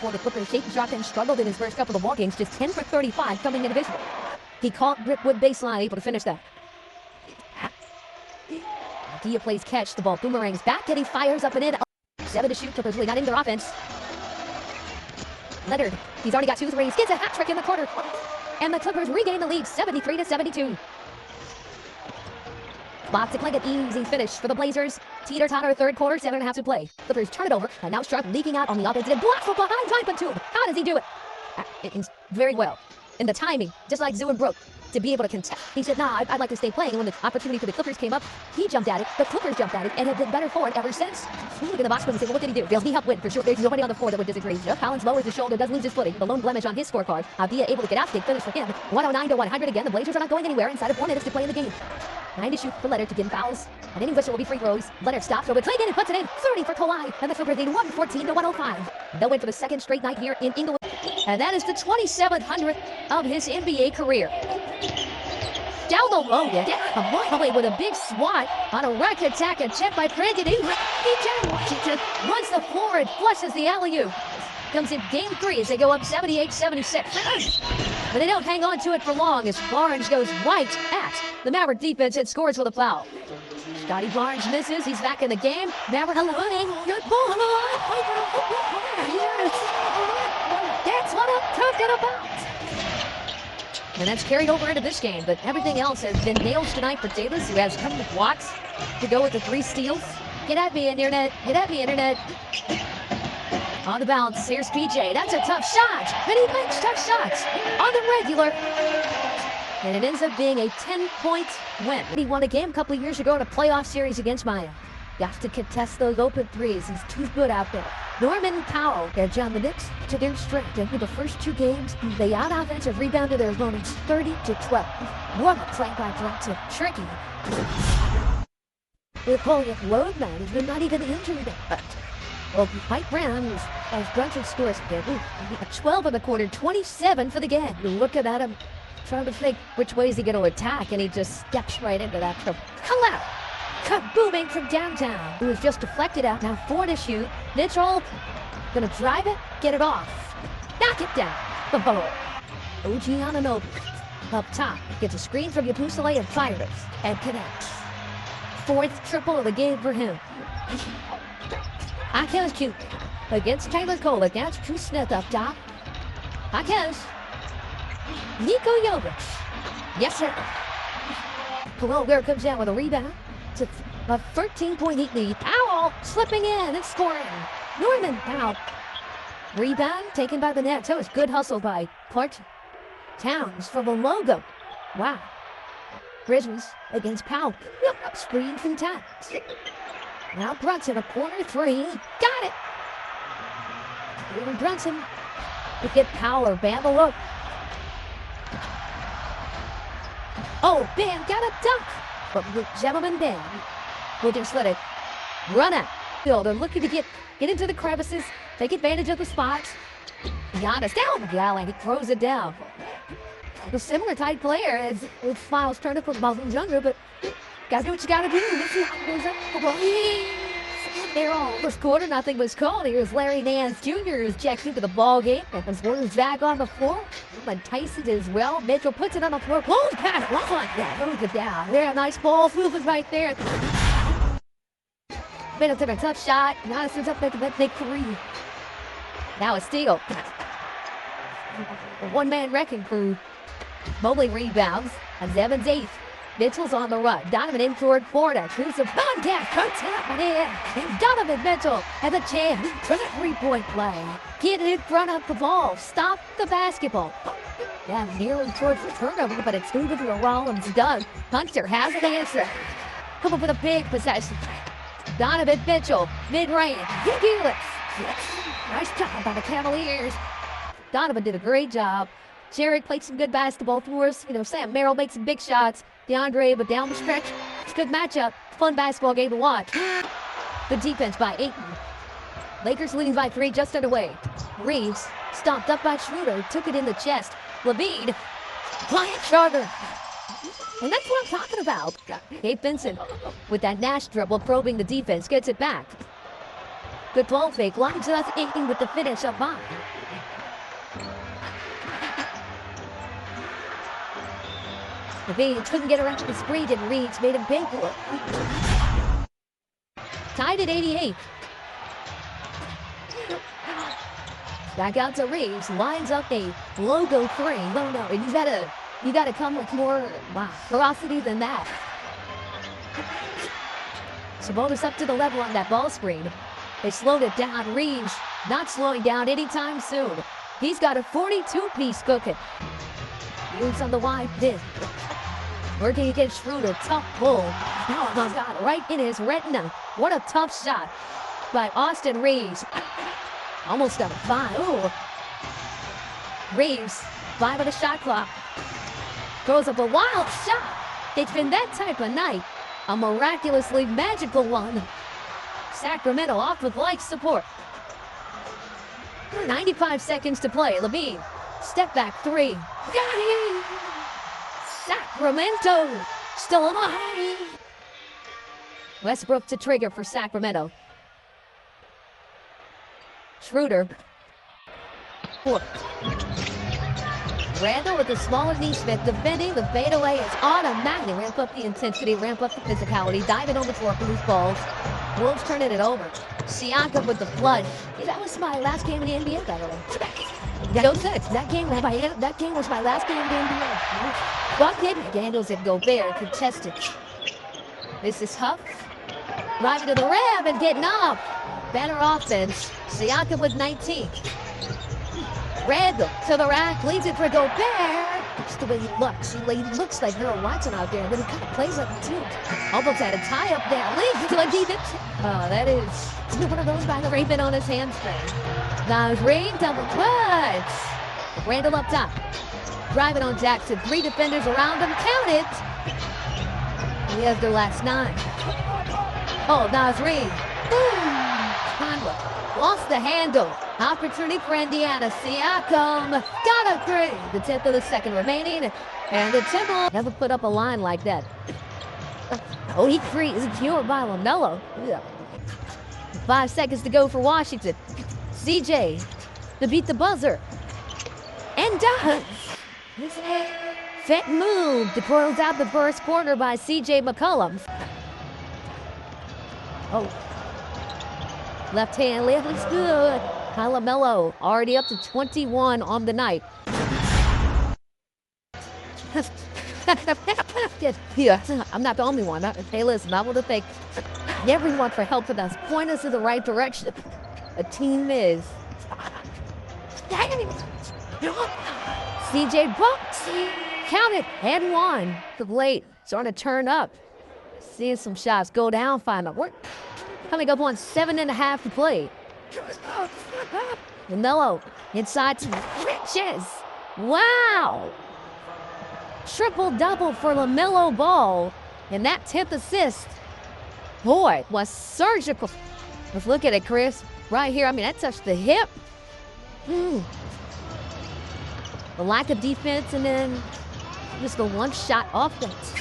For the Clippers, Shaedon Sharpe struggled in his first couple of ball games, just 10 for 35 coming into this one. He caught Brickwood baseline, able to finish that. Dia plays catch, the ball boomerangs back, and he fires up and in. 7 to shoot, Clippers really not in their offense. Leonard, he's already got 2 threes, gets a hat trick in the quarter. And the Clippers regain the lead, 73 to 72. Lots of play, an easy finish for the Blazers. Teeter-totter, third quarter, 7.5 to play. Clippers turn it over, and now Sharpe leaking out on the offense and blocks from behind Type 2. How does he do it? It is very well. And the timing, just like Zoo and Brook, to be able to contest. He said, nah, I'd like to stay playing. And when the opportunity for the Clippers came up, he jumped at it, the Clippers jumped at it, and have been better for it ever since. You look in the box and say, well, what did he do? He helped win, for sure. There's nobody on the floor that would disagree. Jeff Collins lowers his shoulder, does lose his footing. The lone blemish on his scorecard. Dia able to get out, big finish for him. 109 to 100 again. The Blazers are not going anywhere inside of 4 minutes to play in the game. 9 to shoot for Leonard to get fouls. And any whistle will be free throws. Leonard stops over Clayton and puts it in. 30 for Kawhi. And the Clippers lead 114 to 105. They'll win for the second straight night here in Inglewood. And that is the 2700th of his NBA career. Down the low, away with a big swat on a rack attack and check by Brandon Ingram. PJ Washington runs the floor and flushes the alley-oop. Comes in game 3 as they go up 78-76. But they don't hang on to it for long as Barnes goes right at the Maverick defense and scores with a foul. Scotty Barnes misses. He's back in the game. Maverick, good ball. That's what I'm talking about. And that's carried over into this game, but everything else has been nails tonight for Davis, who has come with Watts to go with the 3 steals. Get at me, Internet. Get at me, Internet. On the bounce, here's PJ. That's a tough shot. And he makes tough shots on the regular. And it ends up being a 10-point win. He won a game a couple of years ago in a playoff series against Maya. Got to contest those open threes. He's too good out there. Norman Powell and John the Knicks to their strength. And in the first 2 games, they out-offensive rebounded their opponents 30-12. What a play by Brunson. Tricky. They're calling it load man. He's been not even injured. Well, Mike Brown, as Brunson scores again, 12 in the quarter, 27 for the game. You're looking at him, trying to think which way is he going to attack, and he just steps right into that. Hello! Booming from downtown. It was just deflected out. Now 4 to shoot. Mitchell gonna drive it, get it off. Knock it down. OG Anunoby up top. Gets a screen from Yabusele and fires. And connects. 4th triple of the game for him. Akez Cute against Taylor Cole. Against Drew Smith up top. Akez. Nico Jovic. Yes, sir. Cologne Ware comes down with a rebound. It's a 13-point lead. Powell slipping in and scoring. Norman Powell. Rebound taken by the Nets. That was good hustle by Clark Towns for the logo. Wow. Grizzlies against Powell. Screen from Towns. Now Brunson, a corner 3. Got it. Even Brunson to get Powell or Bam a look. Oh, Bam got a dunk. But gentleman Bam will just let it run out. They're looking to get into the crevices, take advantage of the spots. Giannis down the alley, he throws it down. A similar type player as Miles Turner for Muslims younger, but gotta do what you gotta do. They're all first quarter, nothing was called. Here's Larry Nance Jr. who's checked into the ball game. And Warner's back on the floor. And Tyson as well. Mitchell puts it on the floor. Close pass. Throws it down. There, nice ball. Moving right there. Bennett took a tough shot. Giannis up there to that big 3. Now a steal. A one-man wrecking crew. Mobley rebounds. And Evans 8th. Mitchell's on the run. Donovan in toward Florida. Shoots a contact. Cuts it in. And Donovan Mitchell has a chance for the 3-point play. Get in front of the ball. Stop the basketball. Yeah, nearly towards the turnover, but it's moving to a Rollins dunk. Hunter has an answer. Come up with a big possession. Donovan Mitchell, mid-range. Nice job by the Cavaliers. Donovan did a great job. Jarrett played some good basketball for us. Sam Merrill made some big shots. DeAndre, but down the stretch, it's a good matchup. Fun basketball game to watch. Good defense by Ayton. Lakers leading by 3, just underway. Reeves stopped up by Schroeder, took it in the chest. Levine, Bryant Charter. And that's what I'm talking about. Gabe Vincent with that Nash dribble probing the defense, gets it back. Good ball fake. Lines us in with the finish of mine. Levine couldn't get around to the screen, and Reeves made him big for it. Tied at 88. Back out to Reeves, lines up a logo 3. No, you gotta come with more ferocity than that. Sabonis up to the level on that ball screen. They slowed it down. Reeves not slowing down anytime soon. He's got a 42-piece cooking. Moves on the wide disc. Working against Schroeder, tough pull. Oh my God, right in his retina. What a tough shot by Austin Reeves. Almost got a 5. Ooh. Reeves, 5 on the shot clock. Throws up a wild shot. It's been that type of night. A miraculously magical one. Sacramento off with life support. 95 seconds to play. Levine, step back 3. Got it! Sacramento still alive. Westbrook to trigger for Sacramento. Schroeder. 4. Randall with the smaller knee Smith defending the fadeaway is automatically ramp up the intensity, ramp up the physicality, diving on the floor for loose balls. Wolves turning it over. Siakam with the flood. That was my last game in the NBA, by the way. That game was my last game in the NBA. Bucket, Daniels and Gobert contested. This is Huff. Driving to the rim and getting up. Better offense. Siakam with 19. Randall to the rack, leads it for Gobert. Just the way he looks. He looks like Earl Watson out there, but he kind of plays like a too. Almost had a tie up there. Leads to a defense. Oh, that is one of those by the Raven on his hamstring. Now it's Rain double clutch. Randall up top. Driving on Jackson. 3 defenders around him. Count it. He has their last 9. Oh, now it's Rain. Boom. Conway lost the handle. Opportunity for Indiana. Siakam got a 3. The 10th of the second remaining. And the Timberwolves never put up a line like that. Oh, he frees. Cured by LaMelo. Yeah. 5 seconds to go for Washington. CJ to beat the buzzer. And does. Fit move to close out the first quarter by CJ McCollum. Oh. Left hand looks good. LaMelo already up to 21 on the night. Yeah, I'm not the only one. Hey, listen, I want to thank everyone for helping us point us in the right direction. A team is. CJ Bucks. Count it. And 1. The late. Starting to turn up. Seeing some shots go down finally. We're coming up on 7.5 to play. LaMelo inside to Riches. Wow. Triple-double for LaMelo Ball. And that 10th assist, boy, was surgical. Let's look at it, Chris. Right here, I mean, that touched the hip. The lack of defense and then just the one-shot offense.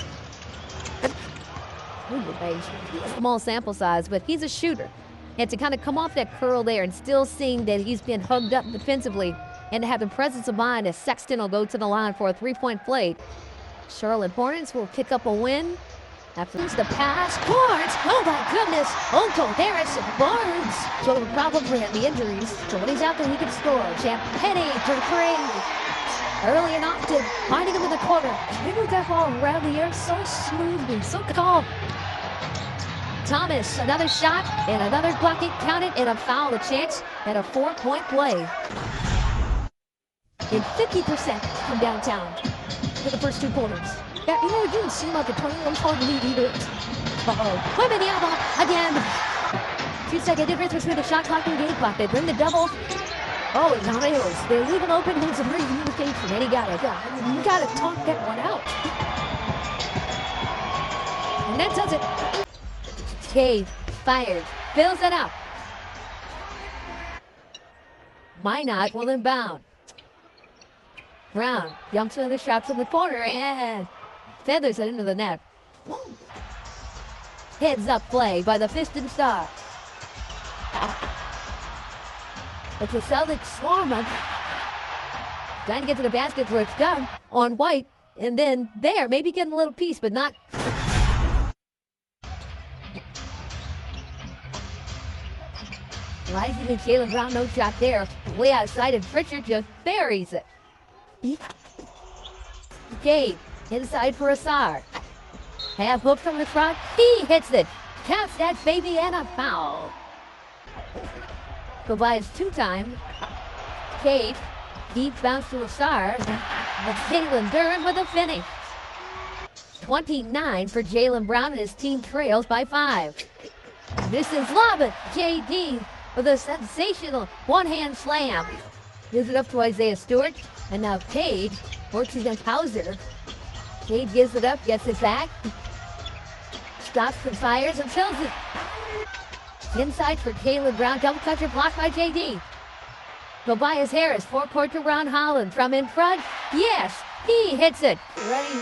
Small sample size, but he's a shooter. And to kind of come off that curl there and still seeing that he's been hugged up defensively and to have the presence of mind as Sexton will go to the line for a 3-point play. Charlotte Hornets will pick up a win. After the pass, Barnes, oh my goodness, Uncle Harrison Barnes. So the problem for him, the injuries. So when he's out there, he can score. Champ Penny for 3. Early and often, finding him in the corner. He moved that ball around the air so smoothly, so calm. Thomas, another shot, and another bucket counted, and a foul, a chance, and a 4-point play. And 50% from downtown for the first 2 quarters. Yeah, it didn't seem like a 21-point lead either. Uh-oh. Wembanyama again. 2-second difference between the shot clock and game clock. They bring the double. Oh, Niles. They leave an open needs of communication. And he got it. You got to talk that one out. And that does it. Cave fired. Fills it up. Minot will inbound. Brown jumps in the shot from the corner and feathers it into the net. Heads up play by the Piston Star. It's a Celtics swarm up. Trying to get to the basket where it's done on White. And then there, maybe getting a little piece, but not. Rising and Jaylen Brown, no shot there. Way outside, and Pritchard just buries it. Gabe, inside for Ausar. Half hook from the front, he hits it. Taps that baby and a foul. Tobias 2-time. Gabe, deep bounce to Ausar. And Jalen Duren with a finish. 29 for Jaylen Brown, and his team trails by 5. This is Lobbit, JD, with a sensational one-hand slam. Gives it up to Isaiah Stewart, and now Cade works against Hauser. Cade gives it up, gets it back. Stops and fires and fills it. Inside for Jaylen Brown, double toucher blocked by JD. Tobias Harris, forecourt to Ron Holland from in front. Yes, he hits it. Ready